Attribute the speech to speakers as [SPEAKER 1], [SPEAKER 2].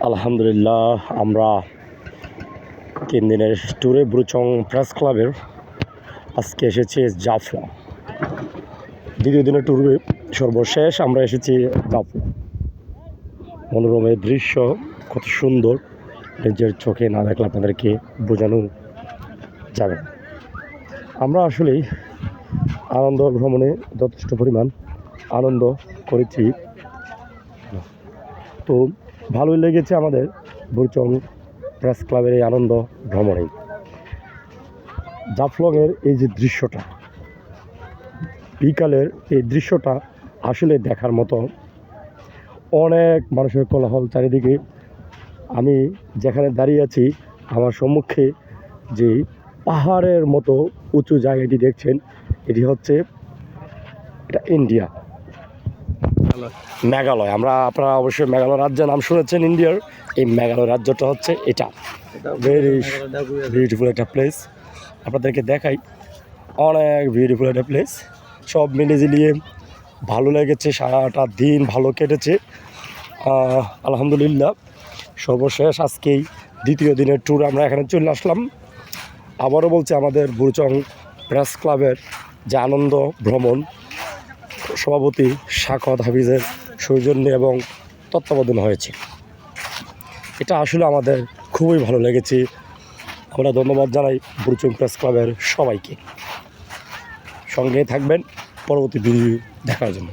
[SPEAKER 1] আলহামদুলিল্লাহ, আমরা 3 দিনের ট্যুরে ব্রুচং প্রেস ক্লাবের আজকে এসেছি জাফলং। দ্বিতীয় দিনের ট্যুরে সর্বশেষ আমরা এসেছি জাফলং। মনোরমের দৃশ্য কত সুন্দর, নিজের চোখে না দেখলে আপনাদেরকে বোঝানো যাবে না। আমরা আসলেই আনন্দ ভ্রমণে যথেষ্ট পরিমাণ আনন্দ করেছি, তো ভালোই লেগেছে আমাদের ব্রুচং প্রেস ক্লাবের এই আনন্দ ভ্রমণে। জাফলংয়ের এই যে দৃশ্যটা, বিকালের এই দৃশ্যটা আসলে দেখার মতো। অনেক মানুষের কোলাহল চারিদিকে। আমি যেখানে দাঁড়িয়ে আছি, আমার সম্মুখে যে পাহাড়ের মতো উঁচু জায়গাটি দেখছেন, এটি হচ্ছে এটা ইন্ডিয়া, মেঘালয়। আপনারা অবশ্যই মেঘালয় রাজ্যের নাম শুনেছেন ইন্ডিয়ার। এই মেঘালয় রাজ্যটা হচ্ছে এটা ভেরি বিউটিফুল একটা প্লেস। আপনাদেরকে দেখাই, অনেক বিউটিফুল একটা প্লেস। সব মিলে ঝিলিয়ে ভালো লেগেছে, সারাটা দিন ভালো কেটেছে আলহামদুলিল্লাহ। সর্বশেষ আজকেই দ্বিতীয় দিনের ট্যুর আমরা এখানে চলে আসলাম। আবারও বলছি, আমাদের ব্রুচং প্রেস ক্লাবের যে আনন্দ ভ্রমণ সভাপতি শাকত হাফিজের সৌজন্যে এবং তত্ত্বাবধানে হয়েছে। এটা আসলে আমাদের খুবই ভালো লেগেছে। আমরা ধন্যবাদ জানাই ব্রুচং প্রেস ক্লাবের সবাইকে। সঙ্গে থাকবেন পরবর্তী ভিডিও দেখার জন্য।